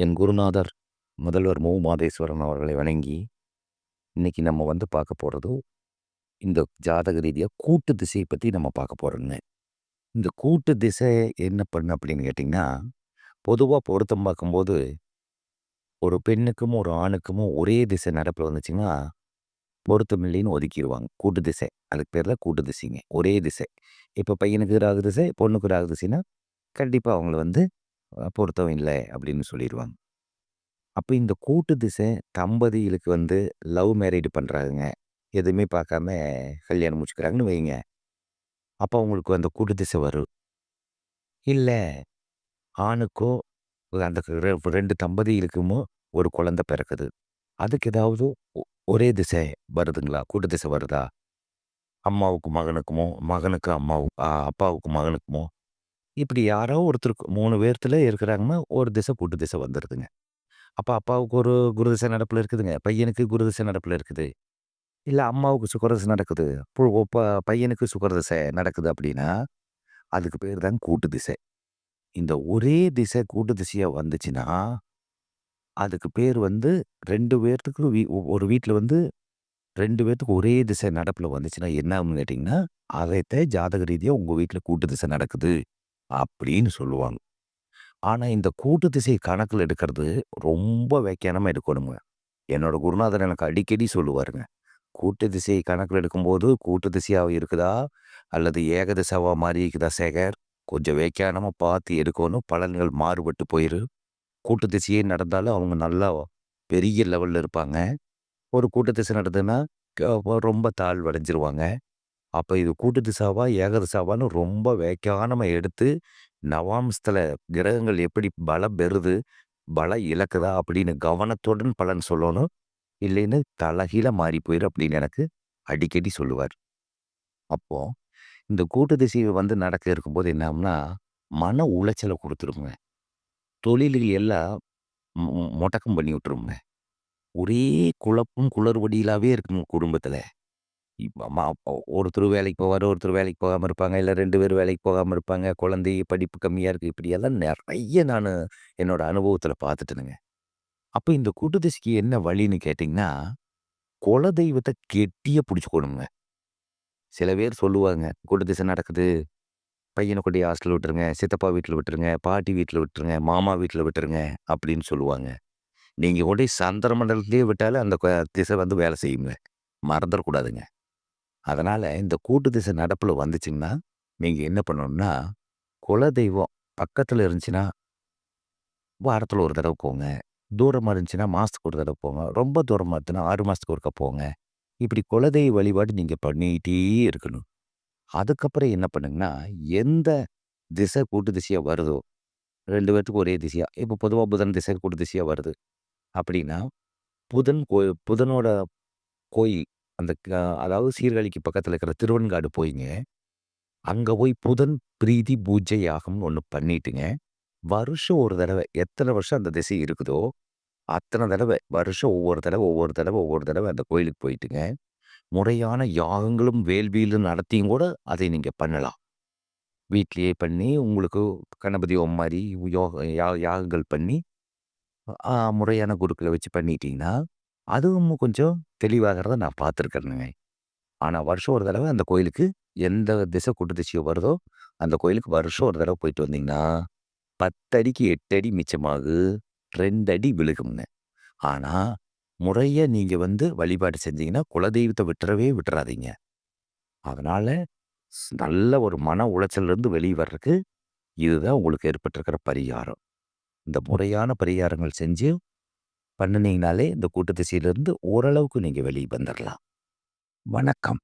என் குருநாதர் முதல்வர் மு. மாதேஸ்வரன் அவர்களை வணங்கி, இன்னைக்கு நம்ம பார்க்க போறது, இந்த ஜாதக ரீதியா கூட்டு திசைய பத்தி நம்ம பார்க்க போறோங்க. இந்த கூட்டு திசை என்ன பண்ணு அப்படின்னு கேட்டீங்கன்னா, பொதுவா பொருத்தம் பார்க்கும்போது, ஒரு பெண்ணுக்கும், ஒரு ஆணுக்கும் ஒரே திசை நடப்புல வந்துச்சுன்னா, பொருத்தம் இல்லைன்னு ஒதுக்கிருவாங்க. கூட்டு திசை. அதுக்கு பேர் தான் கூட்டு திசைங்க. ஒரே திசை. இப்ப பையனுக்கு ராகு திசை, பொண்ணுக்கு ராகு திசைன்னா, கண்டிப்பா அவங்கள பொருத்தம் இல்ல அப்படின்னு சொல்லிருவாங்க. அப்ப இந்த கூட்டு திசை தம்பதிகளுக்கு லவ் மேரேஜ் பண்றாங்கங்க. எதுவுமே பார்க்காம கல்யாணம் முடிச்சுக்கிறாங்கன்னு வைங்க. அப்ப அவங்களுக்கு அந்த கூட்டு திசை வரும். இல்ல ஆணுக்கோ அந்த 2 தம்பதிகளுக்குமோ ஒரு குழந்தை பிறக்குது. அதுக்கு ஏதாவது ஒ ஒரே திசை வருதுங்களா? கூட்டு திசை வருதா? அம்மாவுக்கு மகனுக்குமோ, மகனுக்கு அப்பாவுக்கு மகனுக்குமோ, இப்படி யாரோ ஒருத்தருக்கு 3 பேர்த்துல இருக்கிறாங்கன்னா, ஒரு திசை கூட்டு திசை வந்துருதுங்க. அப்ப அப்பாவுக்கு ஒரு குரு திசை நடப்புல இருக்குதுங்க. பையனுக்கு குரு திசை நடப்புல இருக்குது. இல்ல அம்மாவுக்கு சுக்கிரதசை நடக்குது. இப்போ பையனுக்கு சுக்கிரதசை நடக்குது அப்படின்னா, அதுக்கு பேர் தான் கூட்டு திசை. இந்த ஒரே திசை கூட்டு திசையா வந்துச்சுன்னா, அதுக்கு பேர் 2 பேர்த்துக்கு ஒரு வீட்ல 2 பேத்துக்கு ஒரே திசை நடப்புல வந்துச்சுன்னா என்ன ஆகும்னு கேட்டீங்கன்னா, அதைத்தான் ஜாதக ரீதியா உங்க வீட்ல கூட்டு திசை நடக்குது அப்படின்னு சொல்லுவாங்க. ஆனா இந்த கூட்டு திசை கணக்குல எடுக்கிறது ரொம்ப வியாக்கியானமா எடுக்கணுங்க. என்னோட குருநாதர் எனக்கு அடிக்கடி சொல்லுவாருங்க. கூட்டு திசை கணக்கில் எடுக்கும்போது, கூட்டு திசையா இருக்குதா? அல்லது ஏக திசாவா மாறி இருக்குதா சேகர்? கொஞ்சம் வியாக்கியானமா பார்த்து எடுக்கணும். பலன்கள் மாறுபட்டு போயிரும். கூட்டு திசையே நடந்தாலும் அவங்க நல்லா பெரிய லெவல்ல இருப்பாங்க. ஒரு கூட்டு திசை நடந்ததுன்னா, ரொம்ப தாழ்வடைஞ்சிருவாங்க. அப்ப இது கூட்டு திசாவா, ஏக திசாவான்னு ரொம்ப வியாக்கியானமா எடுத்து, நவாம்சத்துல கிரகங்கள் எப்படி பலம் பெறுது, பலம் இழக்குதா அப்படின்னு கவனத்துடன் பலன் சொல்லணும். இல்லைன்னு தலைகீழா மாறி போயிரும் அப்படின்னு எனக்கு அடிக்கடி சொல்லுவார். அப்போ இந்த கூட்டு திசை நடக்க இருக்கும்போது என்ன ஆகும்னா, மன உளைச்சல குடுத்துருங்க. தொழில்கள் எல்லாம் மொடக்கம் பண்ணி விட்டுருங்க. ஒரே குழப்பம் குளறுபடியிலாவே இருக்குங்க குடும்பத்தில. இப்ப ஒருத்தர் வேலைக்கு போவாரு, ஒருத்தர் வேலைக்கு போகாம இருப்பாங்க. இல்ல 2 பேரும் வேலைக்கு போகாம இருப்பாங்க. குழந்தை படிப்பு கம்மியா இருக்கு. இப்படியெல்லாம் நெறைய நானு என்னோட அனுபவத்தில பார்த்துட்டேனுங்க. அப்ப இந்த கூட்டு திசைக்கு என்ன வழின்னு கேட்டீங்கன்னா, குலதெய்வத்த கெட்டியா புடிச்சுக்கணுங்க. சில பேர் சொல்லுவாங்க, "கூட்டு திசை நடக்குது. பையன கொண்டோய் ஹாஸ்டல்ல விட்டுருங்க. சித்தப்பா வீட்ல விட்டுருங்க. பாட்டி வீட்ல விட்டுருங்க. மாமா வீட்ல விட்டுருங்க." அப்படின்னு சொல்லுவாங்க. நீங்க கொண்டோய் சந்திர மண்டலத்திலேயே விட்டாலும் அந்த திசை வேலை செய்யுங்க. மறந்துறக்கூடாதுங்க. அதனால இந்த கூட்டு திசை நடப்புல வந்துச்சுங்கன்னா, நீங்க என்ன பண்ணணும்னா, குலதெய்வம் பக்கத்துல இருந்துச்சுன்னா, வாரத்துல ஒரு தடவ போங்க. தூரமா இருந்துச்சுன்னா, மாசத்துக்கு ஒரு தடவ போங்க. ரொம்ப தூரமா இருந்துச்சுன்னா, 6 மாசத்துக்கு ஒருக்கா போங்க. இப்படி குலதெய்வ வழிபாடு நீங்க பண்ணிட்டே இருக்கணும். அதுக்கப்புறம் என்ன பண்ணுங்கன்னா, எந்த திசை கூட்டு திசையா வருதோ, 2 பேத்துக்கும் ஒரே திசையா இப்போ பொதுவா புதன் திசை கூட்டு திசையா வருது அப்படின்னா, புதன் புதனோட கோயில் அந்த அதாவது சீர்காழிக்கு பக்கத்துல இருக்கிற திருவெண்காடு போய்ங்க. அங்க போய் புதன் பிரீதி பூஜை யாகம்னு ஒண்ணு பண்ணிட்டுங்க, வருஷம் ஒரு தடவ எத்தன வருஷம் அந்த திசை இருக்குதோ, அத்தன தடவ வருஷம் ஒவ்வொரு தடவ, ஒவ்வொரு தடவ, ஒவ்வொரு தடவ அந்த கோயிலுக்கு போயிட்டுங்க, முறையான யாகங்களும் வேள்வியிலும் நடத்தியும் கூட அதை நீங்க பண்ணலாம். வீட்லயே பண்ணி உங்களுக்கு கணபதி ஹோமம் மாரி யாகங்கள் பண்ணி, முறையான குருக்கள வச்சு பண்ணிட்டீங்கன்னா, அதுவும் கொஞ்சம் தெளிவாகிறத நான் பார்த்துருக்கிறேனுங்க. ஆனா வருஷம் ஒரு தடவ அந்த கோயிலுக்கு எந்த திசை கூட்டு திசையோ வருதோ, அந்த கோயிலுக்கு வருஷம் ஒரு தடவ போயிட்டு வந்தீங்கன்னா, 10 அடிக்கு 8 அடி மிச்சமாகு, 2 அடி விழுகும்ங்க. ஆனா, முறையா நீங்க வழிபாடு செஞ்சீங்கன்னா, குலதெய்வத்த விட்டுறவே விட்டுறாதீங்க. அதனால நல்ல ஒரு மன உளைச்சல்லேருந்து வெளிய வர்றதுக்கு இதுதான் உங்களுக்கு ஏற்பட்டிருக்கிற பரிகாரம். இந்த முறையான பரிகாரங்கள் செஞ்சு பண்ணுனீங்கனாலே, இந்த கூட்டு திசையிலிருந்து ஓரளவுக்கு நீங்க வெளிய வந்துரலாம். வணக்கம்.